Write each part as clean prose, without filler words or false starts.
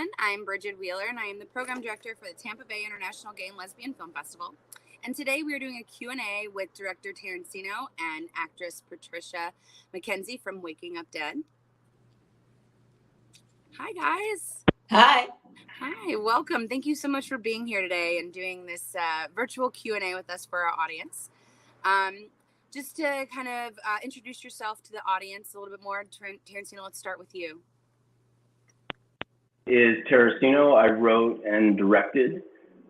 everyone. I'm Bridget Wheeler, and I am the program director for the Tampa Bay International Gay and Lesbian Film Festival. And today we are doing a Q&A with director Tarantino and actress Patricia McKenzie from Waking Up Dead. Hi, guys. Hi. Hi, welcome. Thank you so much for being here today and doing this virtual Q&A with us for our audience. Just to kind of introduce yourself to the audience a little bit more, Tarantino, let's start with you. Is Tarantino. I wrote and directed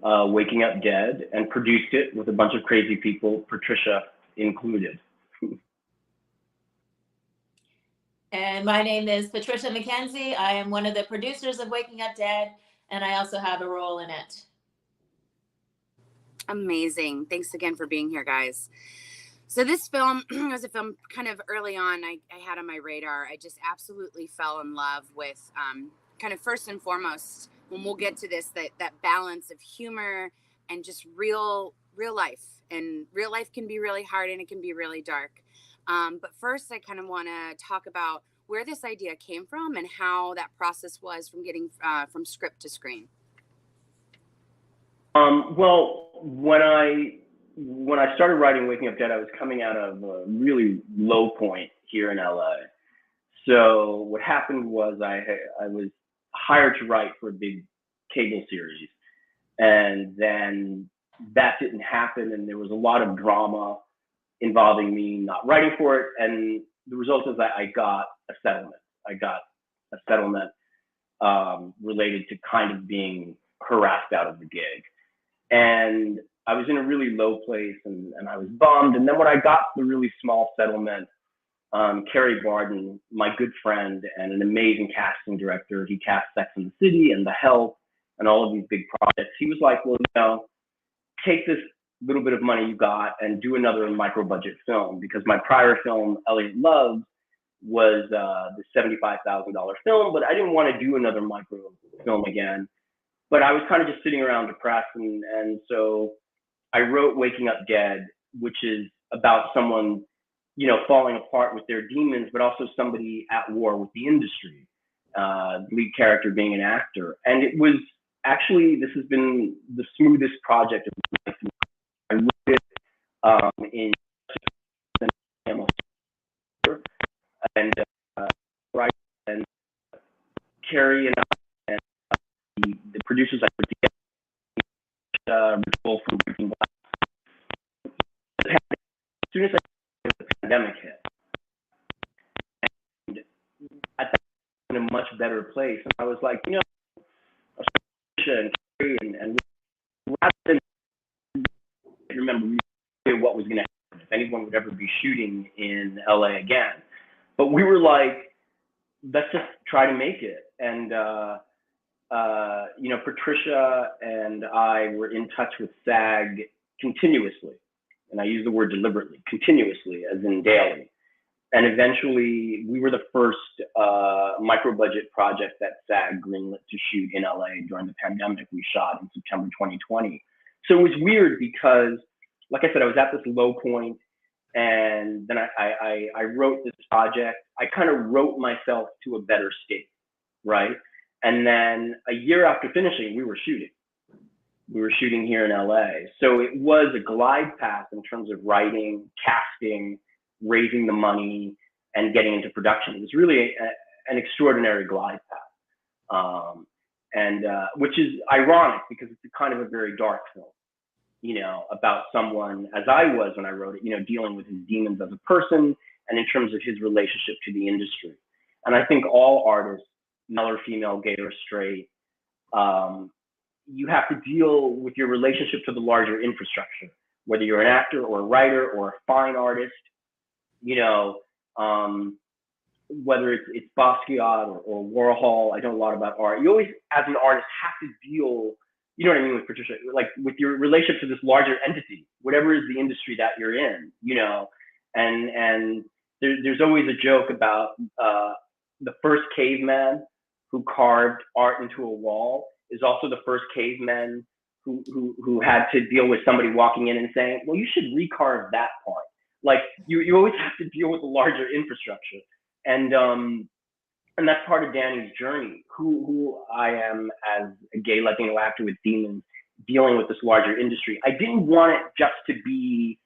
Waking Up Dead and produced it with a bunch of crazy people, Patricia included. And my name is Patricia McKenzie. I am one of the producers of Waking Up Dead, and I also have a role in it. Amazing. Thanks again for being here, guys. So this film was a film kind of early on I had on my radar. I just absolutely fell in love with kind of first and foremost, when we'll get to this, that balance of humor and just real life. And real life can be really hard and it can be really dark. But first, I kind of want to talk about where this idea came from and how that process was from getting from script to screen. Well, when I started writing Waking Up Dead, I was coming out of a really low point here in LA. So what happened was I was hired to write for a big cable series, and then that didn't happen, and there was a lot of drama involving me not writing for it, and the result is that I got a settlement. I got a settlement related to kind of being harassed out of the gig, and I was in a really low place, and I was bummed. And then when I got the really small settlement, Kerry Barden, my good friend and an amazing casting director, he cast Sex and the City and The Help and all of these big projects. He was like, well, take this little bit of money you got and do another micro budget film, because my prior film, Elliot Loves, was the $75,000 film, but I didn't want to do another micro film again. But I was kind of just sitting around depressed, and so I wrote Waking Up Dead, which is about someone, falling apart with their demons, but also somebody at war with the industry, the lead character being an actor. And it was actually, this has been the smoothest project of my life. I wrote it in and Carrie and I and the producers I put together, Ritual from Breaking Glass. As soon as the pandemic hit, and at that point, in a much better place, and I was like, and Carrie and rather than remember what was going to happen, if anyone would ever be shooting in LA again. But we were like, let's just try to make it. And, Patricia and I were in touch with SAG continuously. And I use the word deliberately, continuously, as in daily. And eventually we were the first micro budget project that SAG greenlit to shoot in LA during the pandemic. We shot in September 2020. So it was weird because, like I said, I was at this low point, and then I wrote this project. I kind of wrote myself to a better state, right? And then a year after finishing, we were shooting. We were shooting here in LA. So it was a glide path in terms of writing, casting, raising the money, and getting into production. It was really an extraordinary glide path, which is ironic because it's kind of a very dark film. About someone, as I was when I wrote it, dealing with his demons as a person and in terms of his relationship to the industry. And I think all artists, male or female, gay or straight, you have to deal with your relationship to the larger infrastructure, whether you're an actor or a writer or a fine artist, whether it's Basquiat or Warhol. I know a lot about art. You always, as an artist, have to deal, you know what I mean, with Patricia, like with your relationship to this larger entity, whatever is the industry that you're in, and there's always a joke about the first caveman who carved art into a wall is also the first caveman who had to deal with somebody walking in and saying, well, you should recarve that part. Like you always have to deal with the larger infrastructure. And and that's part of Danny's journey, who I am as a gay Latino actor with demons dealing with this larger industry. I didn't want it just to be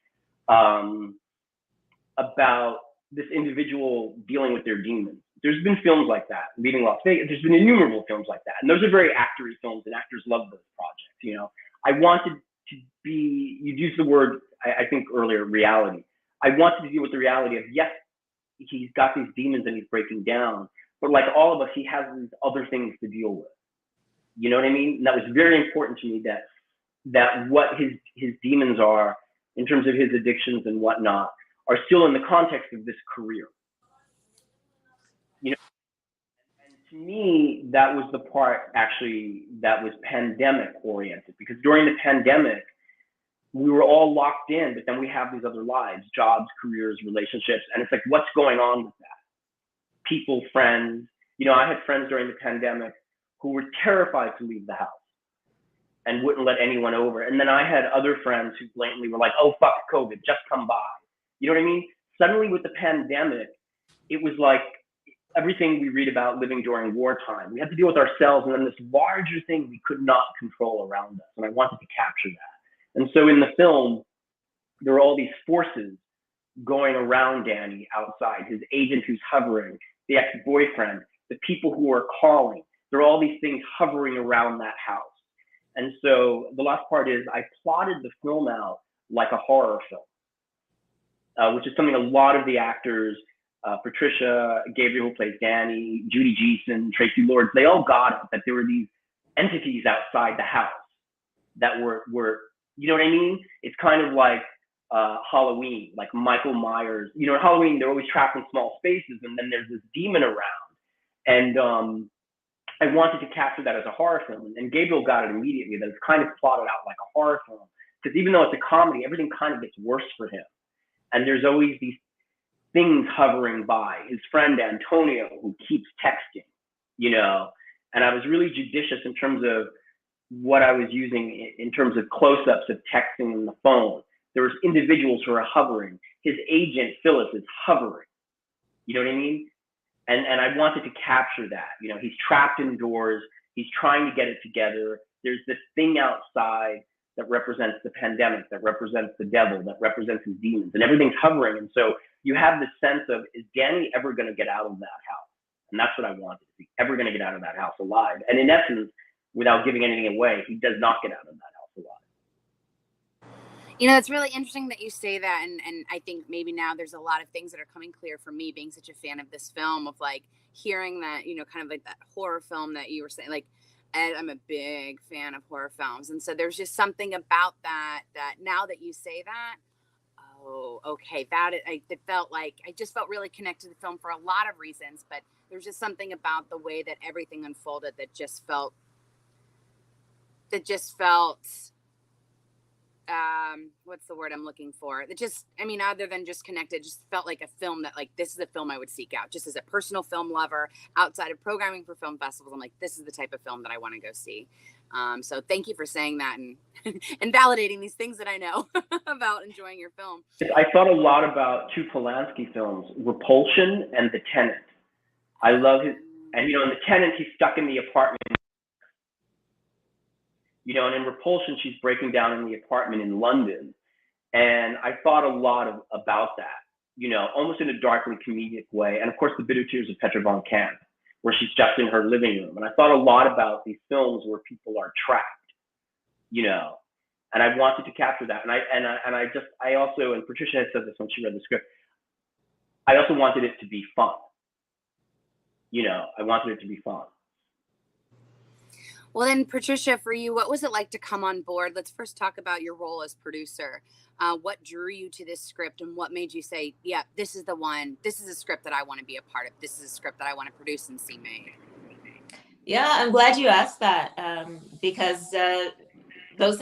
about this individual dealing with their demons. There's been films like that, Leaving Las Vegas. There's been innumerable films like that, and those are very actory films, and actors love those projects. You know, I wanted to be. You used the word, I think earlier, reality. I wanted to deal with the reality of, yes, he's got these demons and he's breaking down, but like all of us, he has these other things to deal with. You know what I mean? And that was very important to me, that what his demons are in terms of his addictions and whatnot are still in the context of this career. You know, and to me, that was the part actually that was pandemic oriented, because during the pandemic, we were all locked in, but then we have these other lives, jobs, careers, relationships, and it's like, what's going on with that? People, friends. You know, I had friends during the pandemic who were terrified to leave the house and wouldn't let anyone over. And then I had other friends who blatantly were like, oh, fuck COVID, just come by. You know what I mean? Suddenly with the pandemic, it was like everything we read about living during wartime. We had to deal with ourselves and then this larger thing we could not control around us. And I wanted to capture that. And so in the film, there are all these forces going around Danny outside, his agent who's hovering, the ex-boyfriend, the people who are calling. There are all these things hovering around that house. And so the last part is I plotted the film out like a horror film, which is something a lot of the actors, Patricia, Gabriel who plays Danny, Judy Geeson, Tracy Lords, they all got it, that there were these entities outside the house that were, you know what I mean? It's kind of like Halloween, like Michael Myers. You know, in Halloween, they're always trapped in small spaces, and then there's this demon around. And I wanted to capture that as a horror film. And Gabriel got it immediately, that it's kind of plotted out like a horror film. Because even though it's a comedy, everything kind of gets worse for him. And there's always these things hovering by. His friend Antonio, who keeps texting, you know. And I was really judicious in terms of what I was using in terms of close-ups of texting on the phone. There was individuals who are hovering. His agent, Phyllis, is hovering. You know what I mean? And I wanted to capture that. You know, he's trapped indoors. He's trying to get it together. There's this thing outside that represents the pandemic, that represents the devil, that represents his demons, and everything's hovering. And so you have this sense of, is Danny ever going to get out of that house? And that's what I wanted. Is he ever going to get out of that house alive? And in essence, without giving anything away, he does not get out of that house alive. You know, it's really interesting that you say that. And I think maybe now there's a lot of things that are coming clear for me, being such a fan of this film, of like hearing that, you know, kind of like that horror film that you were saying, like, Ed, I'm a big fan of horror films. And so there's just something about that now that you say that, oh, okay, it felt like, I just felt really connected to the film for a lot of reasons, but there's just something about the way that everything unfolded that just felt, what's the word I'm looking for? It just, I mean, other than just connected, just felt like a film that, like, this is a film I would seek out just as a personal film lover outside of programming for film festivals. I'm like, this is the type of film that I want to go see. So thank you for saying that and and validating these things that I know about enjoying your film. I thought a lot about two Polanski films, Repulsion and The Tenant. I love his, and you know, in The Tenant, he's stuck in the apartment. You know, and in Repulsion, she's breaking down in the apartment in London. And I thought a lot about that, you know, almost in a darkly comedic way. And of course, The Bitter Tears of Petra von Kant, where she's just in her living room. And I thought a lot about these films where people are trapped, you know, and I wanted to capture that. And I also, and Patricia had said this when she read the script, I also wanted it to be fun. You know, I wanted it to be fun. Well, then, Patricia, for you, what was it like to come on board? Let's first talk about your role as producer. What drew you to this script, and what made you say, yeah, this is the one, this is a script that I want to be a part of. This is a script that I want to produce and see made. Yeah, I'm glad you asked that, because those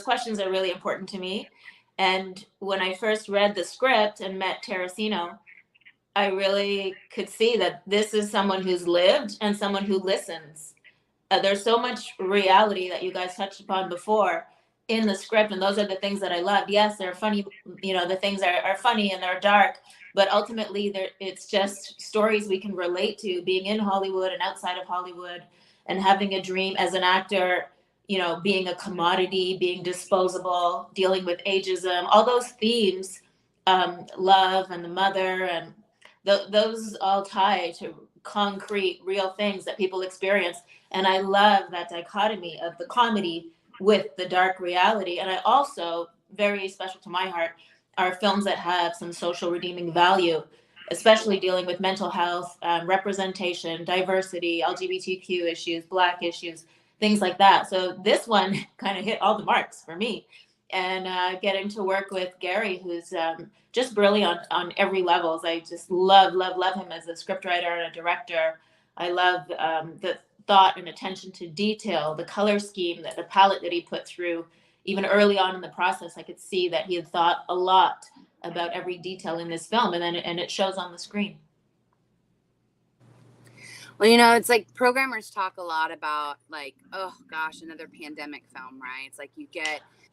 questions are really important to me. And when I first read the script and met Terracino, I really could see that this is someone who's lived and someone who listens. There's so much reality that you guys touched upon before in the script, and those are the things that I loved. Yes, they're funny, you know, the things are funny and they're dark, but ultimately it's just stories we can relate to, being in Hollywood and outside of Hollywood, and having a dream as an actor, you know, being a commodity, being disposable, dealing with ageism, all those themes, love and the mother, and those all tie to concrete, real things that people experience. And I love that dichotomy of the comedy with the dark reality. And I also, very special to my heart, are films that have some social redeeming value, especially dealing with mental health, representation, diversity, LGBTQ issues, Black issues, things like that. So this one kind of hit all the marks for me. And getting to work with Gary, who's just brilliant on every levels. I just love him as a scriptwriter and a director. I love the thought and attention to detail, the color scheme, the palette that he put through. Even early on in the process, I could see that he had thought a lot about every detail in this film, and it shows on the screen. Well, you know, it's like programmers talk a lot about like, oh gosh, another pandemic film, right? It's like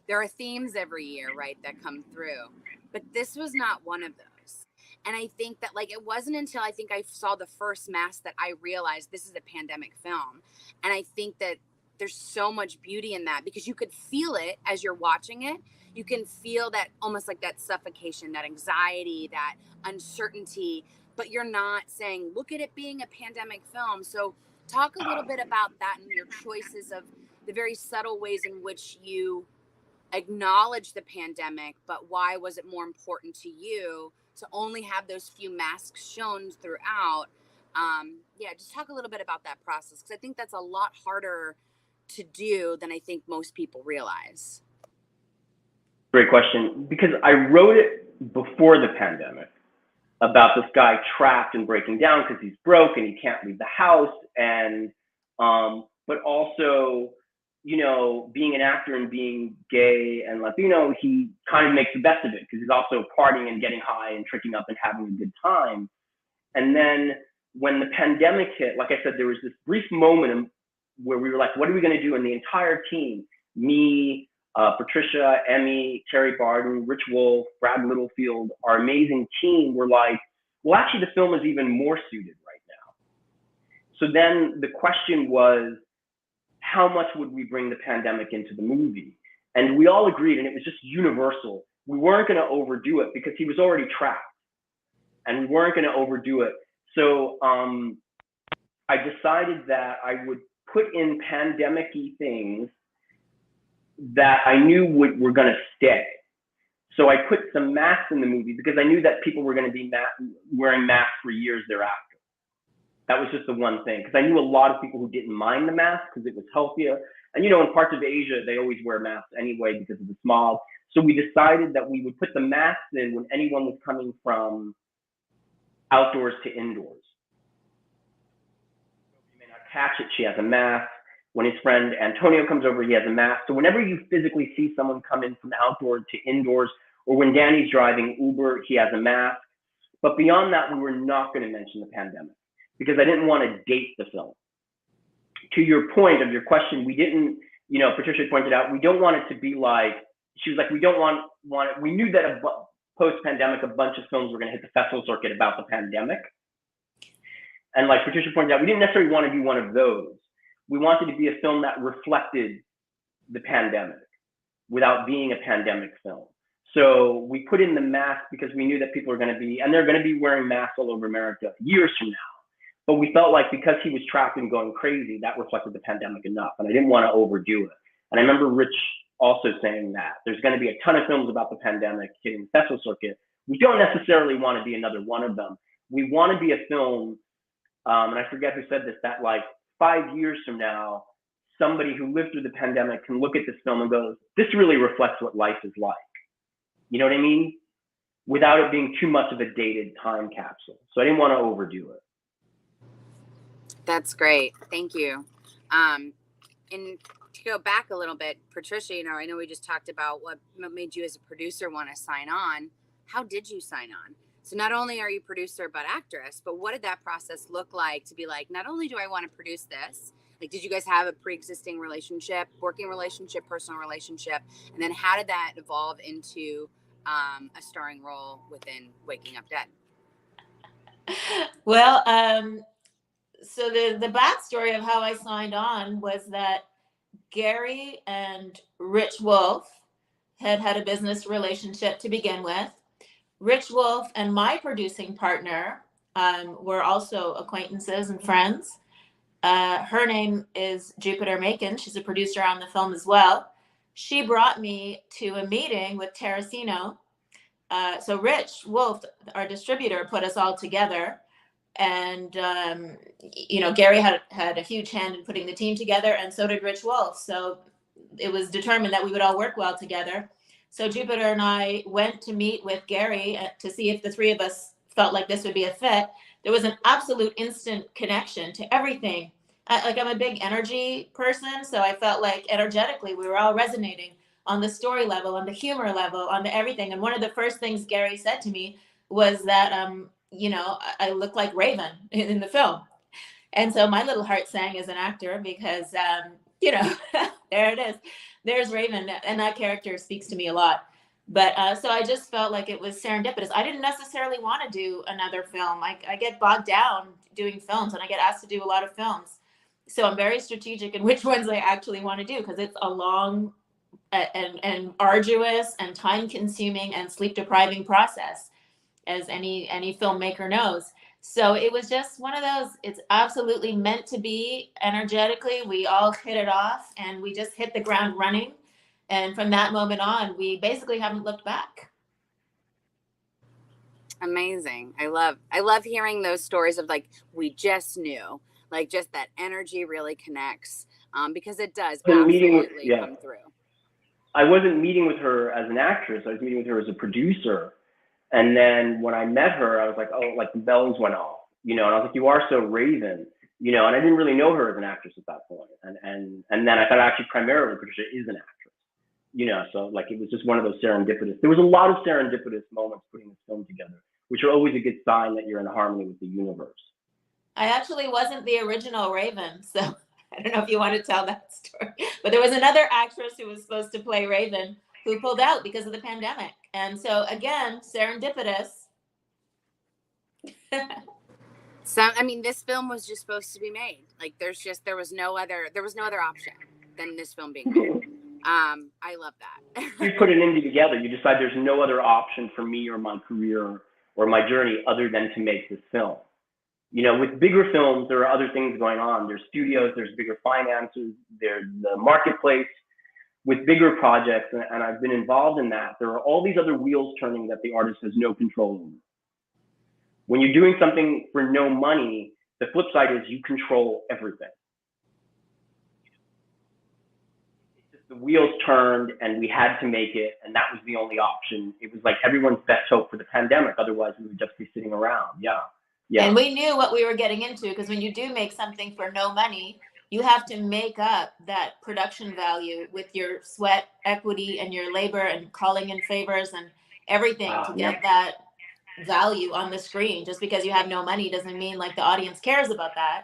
there are themes every year, right, that come through. But this was not one of those. And I think that like it wasn't until I think I saw the first mask that I realized this is a pandemic film. And I think that there's so much beauty in that because you could feel it as you're watching it. You can feel that almost like that suffocation, that anxiety, that uncertainty, but you're not saying, look at it being a pandemic film. So talk a little bit about that and your choices of the very subtle ways in which you acknowledge the pandemic, but why was it more important to you to only have those few masks shown throughout? Just talk a little bit about that process, because I think that's a lot harder to do than I think most people realize. Great question, because I wrote it before the pandemic about this guy trapped and breaking down because he's broke and he can't leave the house, and but also, you know, being an actor and being gay and Latino, he kind of makes the best of it because he's also partying and getting high and tricking up and having a good time. And then when the pandemic hit, like I said, there was this brief moment where we were like, what are we going to do? And the entire team, me, Patricia, Emmy, Terry Barden, Rich Wolf, Brad Littlefield, our amazing team were like, well, actually, the film is even more suited right now. So then the question was, how much would we bring the pandemic into the movie? And we all agreed, and it was just universal. We weren't going to overdo it because he was already trapped, and we weren't going to overdo it. So I decided that I would put in pandemic-y things that I knew were going to stay. So I put some masks in the movie because I knew that people were going to be wearing masks for years thereafter. That was just the one thing, because I knew a lot of people who didn't mind the mask because it was healthier. And, you know, in parts of Asia, they always wear masks anyway because of the smog. So we decided that we would put the masks in when anyone was coming from outdoors to indoors. You may not catch it, she has a mask. When his friend Antonio comes over, he has a mask. So whenever you physically see someone come in from outdoor to indoors, or when Danny's driving Uber, he has a mask. But beyond that, we were not going to mention the pandemic because I didn't want to date the film. To your point of your question, we didn't, you know, Patricia pointed out, we don't want it to be like, she was like, we don't want it. We knew that post-pandemic, a bunch of films were going to hit the festival circuit about the pandemic. And like Patricia pointed out, we didn't necessarily want to be one of those. We wanted to be a film that reflected the pandemic without being a pandemic film. So we put in the mask because we knew that people are going to be, and they're going to be wearing masks all over America years from now. But we felt like because he was trapped and going crazy, that reflected the pandemic enough. And I didn't want to overdo it. And I remember Rich also saying that there's going to be a ton of films about the pandemic hitting the festival circuit. We don't necessarily want to be another one of them. We want to be a film, and I forget who said this, that like 5 years from now, somebody who lived through the pandemic can look at this film and go, this really reflects what life is like. You know what I mean? Without it being too much of a dated time capsule. So I didn't want to overdo it. That's great. Thank you. And to go back a little bit, Patricia, you know, I know we just talked about what made you as a producer want to sign on. How did you sign on? So not only are you producer, but actress, but what did that process look like to be like, not only do I want to produce this, like, did you guys have a pre-existing relationship, working relationship, personal relationship? And then how did that evolve into a starring role within Waking Up Dead? Well, so the backstory of how I signed on was that Gary and Rich Wolf had a business relationship to begin with. Rich Wolf and my producing partner were also acquaintances and friends. Her name is Jupiter Macon. She's a producer on the film as well. She brought me to a meeting with Terracino. So Rich Wolf, our distributor, put us all together. And, Gary had a huge hand in putting the team together, and so did Rich Wolf. So it was determined that we would all work well together. So Jupiter and I went to meet with Gary to see if the three of us felt like this would be a fit. There was an absolute instant connection to everything. I'm a big energy person, so I felt like energetically we were all resonating on the story level, on the humor level, on the everything. And one of the first things Gary said to me was that, I look like Raven in the film. And so my little heart sang as an actor because, there it is. There's Raven. And that character speaks to me a lot. But so I just felt like it was serendipitous. I didn't necessarily want to do another film. I get bogged down doing films, and I get asked to do a lot of films. So I'm very strategic in which ones I actually want to do, because it's a long and arduous and time consuming and sleep depriving process, as any filmmaker knows. So it was just one of those, it's absolutely meant to be. Energetically, we all hit it off and we just hit the ground running. And from that moment on, we basically haven't looked back. Amazing. I love hearing those stories of like, we just knew, like just that energy really connects, because it does absolutely come through. I wasn't meeting with her as an actress. I was meeting with her as a producer. And then when I met her, I was like, oh, like the bells went off, and I was like, you are so Raven, and I didn't really know her as an actress at that point. And then I thought actually primarily Patricia is an actress, so like it was just one of those serendipitous. There was a lot of serendipitous moments putting this film together, which are always a good sign that you're in harmony with the universe. I actually wasn't the original Raven, so I don't know if you want to tell that story, but there was another actress who was supposed to play Raven who pulled out because of the pandemic. And so again, serendipitous. So, I mean, this film was just supposed to be made. Like there was no other option than this film being made. I love that. You put an indie together, you decide there's no other option for me or my career or my journey other than to make this film. With bigger films, there are other things going on. There's studios, there's bigger finances, there's the marketplace. With bigger projects, and I've been involved in that, there are all these other wheels turning that the artist has no control over. When you're doing something for no money, the flip side is you control everything. The wheels turned and we had to make it, and that was the only option. It was like everyone's best hope for the pandemic. Otherwise, we would just be sitting around. Yeah. And we knew what we were getting into, because when you do make something for no money, you have to make up that production value with your sweat equity and your labor and calling in favors and everything to get that value on the screen. Just because you have no money doesn't mean like the audience cares about that.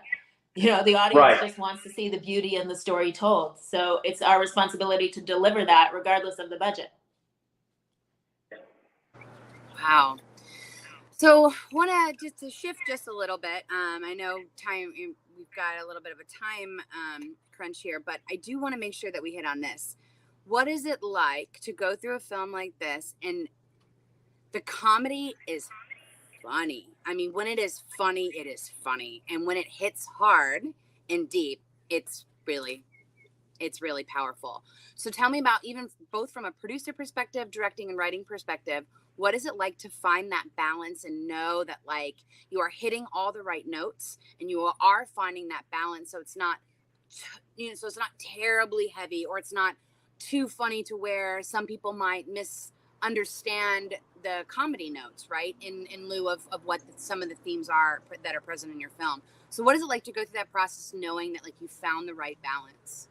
The audience just wants to see the beauty and the story told. So it's our responsibility to deliver that regardless of the budget. Wow. So want to shift just a little bit. I know we've got a little bit of a time crunch here, but I do want to make sure that we hit on this. What is it like to go through a film like this, and the comedy is funny? I mean, when it is funny, it is funny. And when it hits hard and deep, it's really powerful. So tell me about, even both from a producer perspective, directing and writing perspective, what is it like to find that balance and know that like you are hitting all the right notes and you are finding that balance, so it's not so it's not terribly heavy, or it's not too funny to where some people might misunderstand the comedy notes, right, in lieu of what some of the themes are that are present in your film. So what is it like to go through that process knowing that like you found the right balance?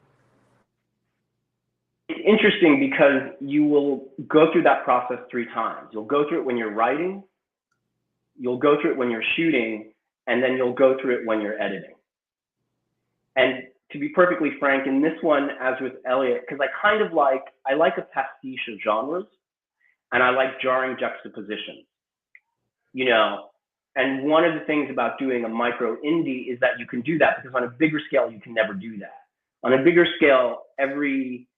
It's interesting because you will go through that process 3 times. You'll go through it when you're writing, you'll go through it when you're shooting, and then you'll go through it when you're editing. And to be perfectly frank, in this one, as with Elliot, because I like a pastiche of genres, and I like jarring juxtapositions. And one of the things about doing a micro indie is that you can do that, because on a bigger scale, you can never do that. On a bigger scale, every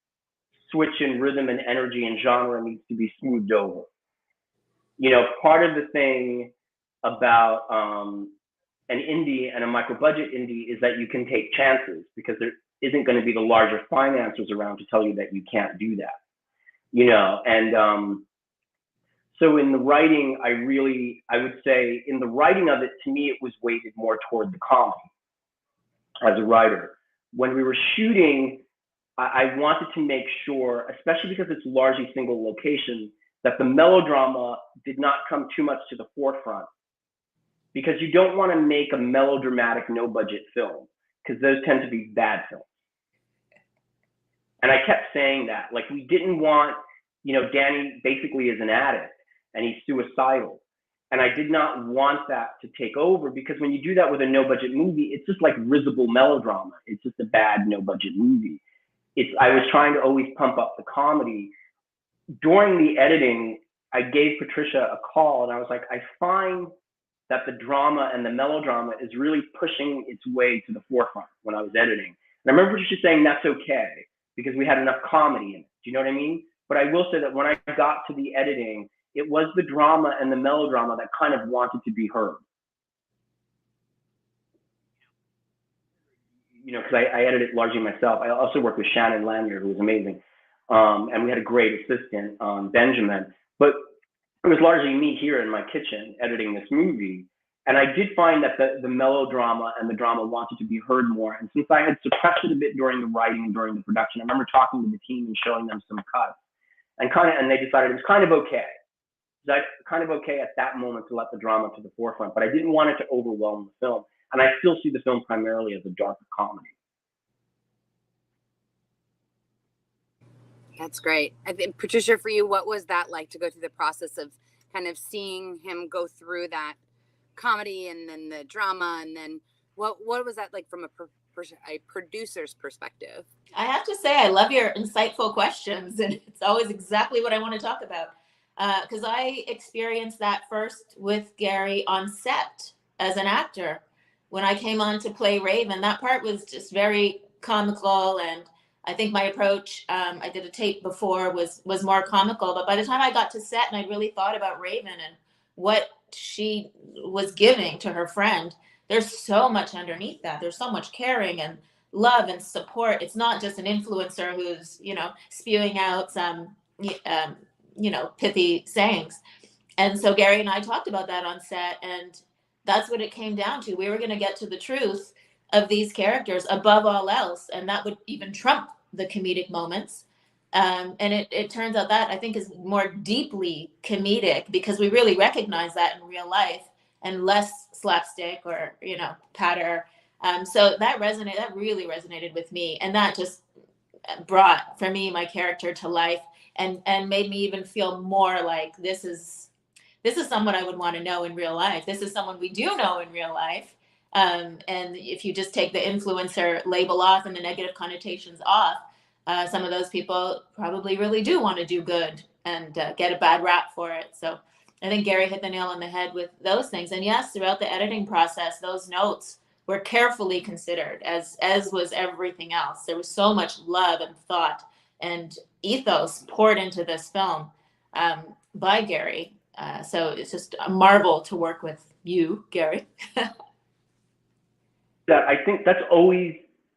switch in rhythm and energy and genre needs to be smoothed over. You know, part of the thing about an indie and a micro budget indie is that you can take chances, because there isn't going to be the larger financiers around to tell you that you can't do that. You know, and so in the writing, I would say in the writing of it, to me, it was weighted more toward the comedy as a writer. When we were shooting, I wanted to make sure, especially because it's largely single location, that the melodrama did not come too much to the forefront, because you don't want to make a melodramatic, no budget film, because those tend to be bad films. And I kept saying that, like, we didn't want, you know, Danny basically is an addict and he's suicidal. And I did not want that to take over, because when you do that with a no budget movie, it's just like risible melodrama. It's just a bad no budget movie. I was trying to always pump up the comedy. During the editing, I gave Patricia a call and I was like, I find that the drama and the melodrama is really pushing its way to the forefront when I was editing. And I remember Patricia saying that's okay, because we had enough comedy in it. Do you know what I mean? But I will say that when I got to the editing, it was the drama and the melodrama that kind of wanted to be heard. You know, because I edited largely myself. I also worked with Shannon Lanier, who was amazing. And we had a great assistant, Benjamin. But it was largely me here in my kitchen editing this movie. And I did find that the melodrama and the drama wanted to be heard more. And since I had suppressed it a bit during the writing and during the production, I remember talking to the team and showing them some cuts. And they decided it was kind of okay. It was kind of okay at that moment to let the drama to the forefront, but I didn't want it to overwhelm the film. And I still see the film primarily as a darker comedy. That's great. I think, Patricia, for you, what was that like to go through the process of kind of seeing him go through that comedy and then the drama, and then what was that like from a producer's perspective? I have to say, I love your insightful questions, and it's always exactly what I want to talk about. Because I experienced that first with Gary on set as an actor. When I came on to play Raven, that part was just very comical, and I think my approach, I did a tape before, was more comical. But by the time I got to set and I really thought about Raven and what she was giving to her friend, there's so much underneath that. There's so much caring and love and support. It's not just an influencer who's, you know, spewing out some, you know, pithy sayings. And so Gary and I talked about that on set, and that's what it came down to. We were going to get to the truth of these characters above all else, and that would even trump the comedic moments. And it turns out that I think is more deeply comedic, because we really recognize that in real life, and less slapstick or, you know, patter. So that really resonated with me, and that just brought, for me, my character to life, and made me even feel more like this is someone I would want to know in real life. This is someone we do know in real life. And if you just take the influencer label off and the negative connotations off, some of those people probably really do want to do good and get a bad rap for it. So I think Gary hit the nail on the head with those things. And yes, throughout the editing process, those notes were carefully considered, as was everything else. There was so much love and thought and ethos poured into this film by Gary. So it's just a marvel to work with you, Gary. That I think that's always,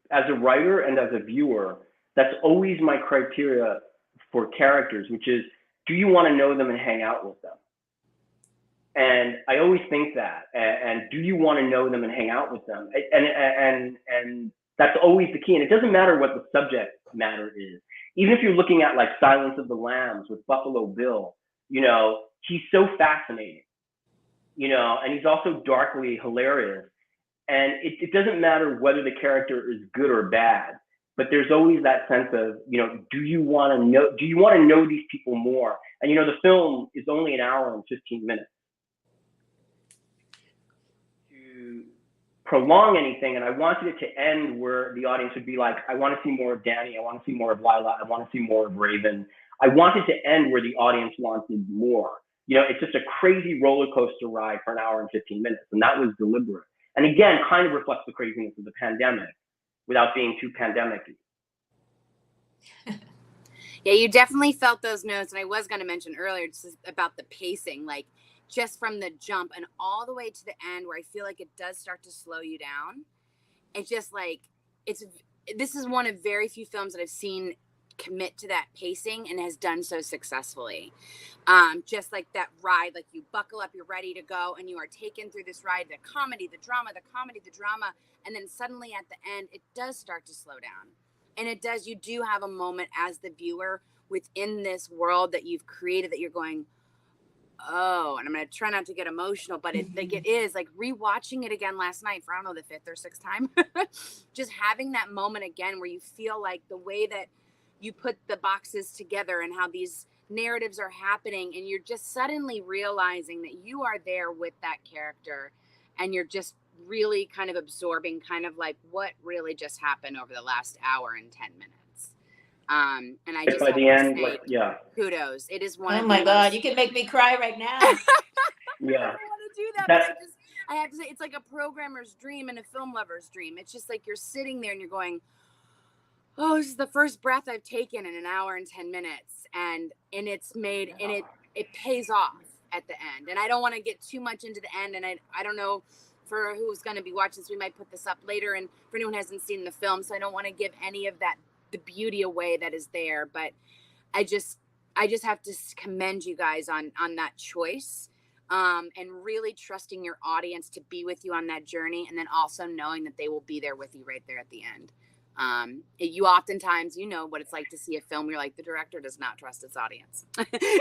as a writer and as a viewer, that's always my criteria for characters, which is, do you want to know them and hang out with them? And I always think that, and do you want to know them and hang out with them? And that's always the key. And it doesn't matter what the subject matter is. Even if you're looking at like Silence of the Lambs with Buffalo Bill, you know, he's so fascinating, you know, and he's also darkly hilarious. And it doesn't matter whether the character is good or bad, but there's always that sense of, you know, do you want to know these people more? And, you know, the film is only an hour and 15 minutes. To prolong anything, and I wanted it to end where the audience would be like, I want to see more of Danny, I want to see more of Lila, I want to see more of Raven. I wanted to end where the audience wanted more. it's just a crazy roller coaster ride for an hour and 15 minutes. And that was deliberate. And again, kind of reflects the craziness of the pandemic without being too pandemic-y. Yeah, you definitely felt those notes. And I was going to mention earlier just about the pacing, like just from the jump and all the way to the end where I feel like it does start to slow you down. It's just like, this is one of very few films that I've seen commit to that pacing and has done so successfully. Just like that ride, like you buckle up, you're ready to go, and you are taken through this ride, the comedy, the drama, and then suddenly at the end, it does start to slow down. And it does, you do have a moment as the viewer within this world that you've created that you're going, oh, and I'm going to try not to get emotional, but it is like rewatching it again last night for, I don't know, the 5th or 6th time, just having that moment again where you feel like the way that you put the boxes together and how these narratives are happening, and you're just suddenly realizing that you are there with that character, and you're just really kind of absorbing kind of like what really just happened over the last hour and 10 minutes. And I just by the end, like, yeah, kudos. It is one. Oh my God, you can make me cry right now. Yeah, I don't want to do that, but I have to say, it's like a programmer's dream and a film lover's dream. It's just like you're sitting there and you're going, oh, this is the first breath I've taken in an hour and 10 minutes. And it's made, and it pays off at the end. And I don't want to get too much into the end. And I don't know for who's going to be watching this, we might put this up later. And for anyone who hasn't seen the film, so I don't want to give any of that, the beauty away that is there. But I just have to commend you guys on that choice. And really trusting your audience to be with you on that journey. And then also knowing that they will be there with you right there at the end. You oftentimes, you know what it's like to see a film. You're like, the director does not trust its audience.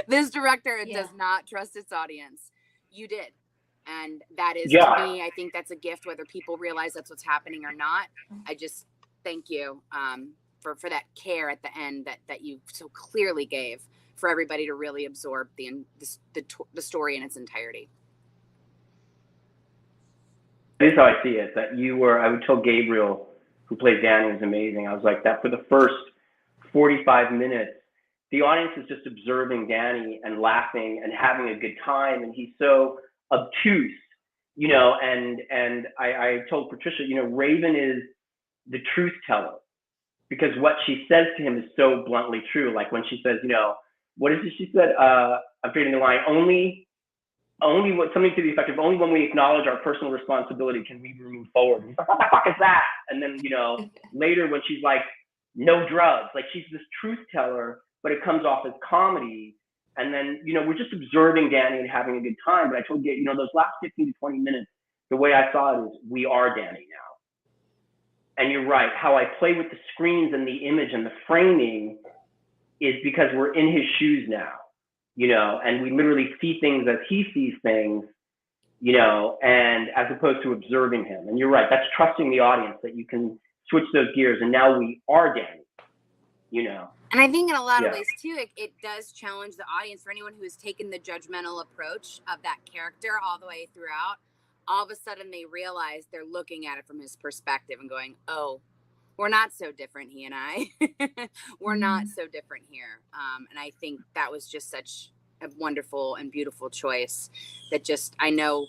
This director does not trust its audience. You did. And that is, to me, I think that's a gift, whether people realize that's what's happening or not. I just thank you, for that care at the end that you so clearly gave for everybody to really absorb the story in its entirety. This is how I see it, that I would tell Gabriel, who plays Danny, was amazing. I was like, that for the first 45 minutes, the audience is just observing Danny and laughing and having a good time. And he's so obtuse, and I told Patricia, Raven is the truth teller, because what she says to him is so bluntly true. Like when she says, what is it she said? I'm creating the line, only something to the effect of, only when we acknowledge our personal responsibility can we move forward. He's like, what the fuck is that? And then, later when she's like, no drugs, like she's this truth teller, but it comes off as comedy. And then, we're just observing Danny and having a good time. But I told you, those last 15 to 20 minutes, the way I saw it is we are Danny now. And you're right, how I play with the screens and the image and the framing is because we're in his shoes now. And we literally see things as he sees things, and as opposed to observing him. And you're right, that's trusting the audience that you can switch those gears. And now we are Danny, And I think in a lot of ways too, it does challenge the audience. For anyone who has taken the judgmental approach of that character all the way throughout, all of a sudden they realize they're looking at it from his perspective and going, oh, we're not so different, he and I. We're not so different here. And I think that was just such a wonderful and beautiful choice that just, I know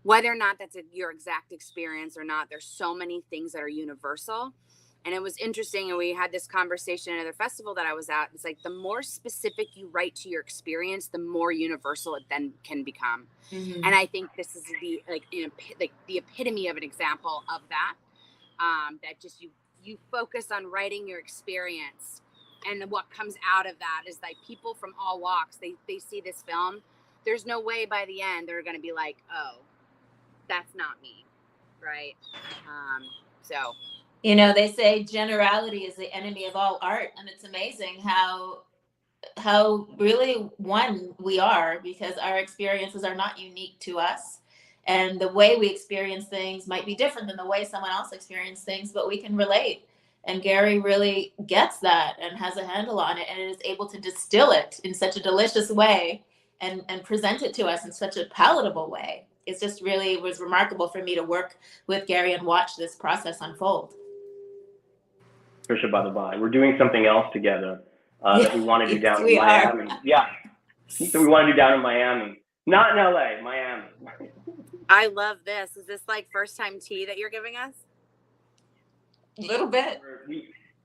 whether or not that's your exact experience or not, there's so many things that are universal. And it was interesting. And we had this conversation at another festival that I was at. It's like the more specific you write to your experience, the more universal it then can become. Mm-hmm. And I think this is the epitome of an example of that. That just you focus on writing your experience, and what comes out of that is like people from all walks, they see this film. There's no way by the end they're going to be like, oh, that's not me, right? So they say generality is the enemy of all art, and it's amazing how really one we are, because our experiences are not unique to us. And the way we experience things might be different than the way someone else experienced things, but we can relate. And Gary really gets that and has a handle on it, and is able to distill it in such a delicious way and present it to us in such a palatable way. It's just really was remarkable for me to work with Gary and watch this process unfold. Trisha, by the by, we're doing something else together that we want to do down in Miami. Yeah. So we want to do down in Miami. Not in LA, Miami. I love this. Is this like first time tea that you're giving us? A little bit.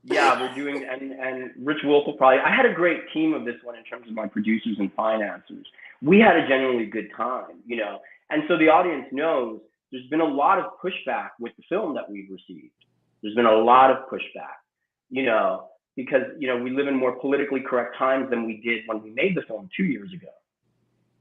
We're doing, and Rich Wolf will probably, I had a great team of this one in terms of my producers and financiers. We had a genuinely good time, you know, and so the audience knows there's been a lot of pushback with the film that we've received. There's been a lot of pushback, you know, because, you know, we live in more politically correct times than we did when we made the film 2 years ago,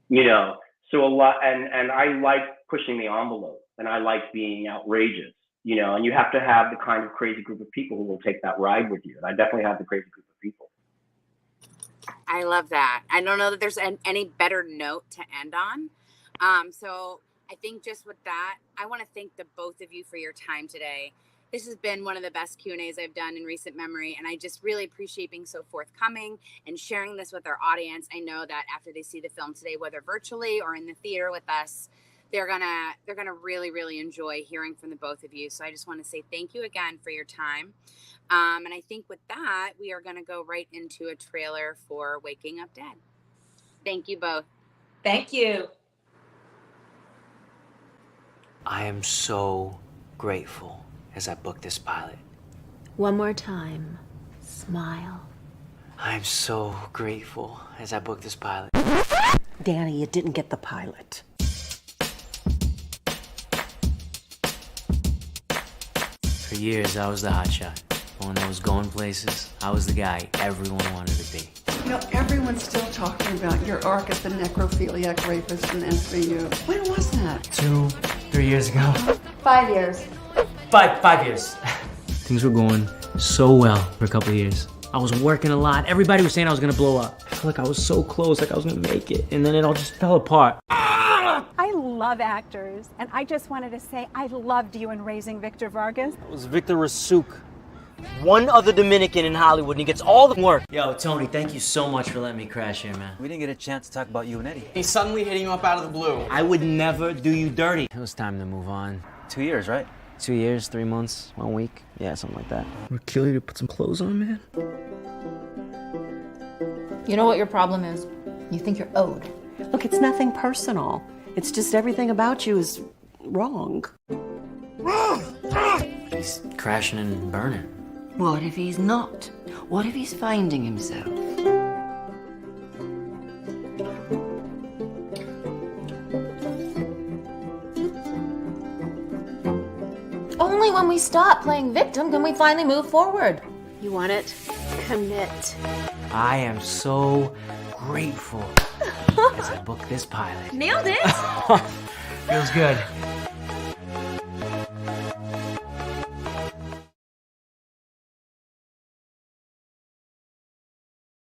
you know, so a lot, and I like pushing the envelope, and I like being outrageous. You know, and you have to have the kind of crazy group of people who will take that ride with you. And I definitely have the crazy group of people. I love that. I don't know that there's any better note to end on. So I think just with that, I want to thank the both of you for your time today. This has been one of the best Q&As I've done in recent memory. And I just really appreciate being so forthcoming and sharing this with our audience. I know that after they see the film today, whether virtually or in the theater with us, they're gonna really, really enjoy hearing from the both of you. So I just want to say thank you again for your time. And I think with that, we are gonna go right into a trailer for Waking Up Dead. Thank you both. Thank you. I am so grateful as I booked this pilot. One more time, smile. I'm so grateful as I booked this pilot. Danny, you didn't get the pilot. For years, I was the hotshot. One that was going places. I was the guy everyone wanted to be. You know, everyone's still talking about your arc as the necrophiliac rapist in SVU. When was that? 2-3 years ago. 5 years. Five years. Things were going so well for a couple of years. I was working a lot. Everybody was saying I was gonna blow up. I felt like I was so close, like I was gonna make it. And then it all just fell apart. I love actors, and I just wanted to say I loved you in Raising Victor Vargas. It was Victor Rasuk. One other Dominican in Hollywood, and he gets all the work. Yo, Tony, thank you so much for letting me crash here, man. We didn't get a chance to talk about you and Eddie. He's suddenly hitting you up out of the blue. I would never do you dirty. It was time to move on. 2 years, right? 2 years, 3 months, 1 week. Yeah, something like that. We're killing you to put some clothes on, man. You know what your problem is? You think you're owed. Look, it's nothing personal. It's just everything about you is wrong. He's crashing and burning. What if he's not? What if he's finding himself? Only when we stop playing victim can we finally move forward. You want it? Commit. I am so grateful as I booked this pilot. Nailed it! Feels good.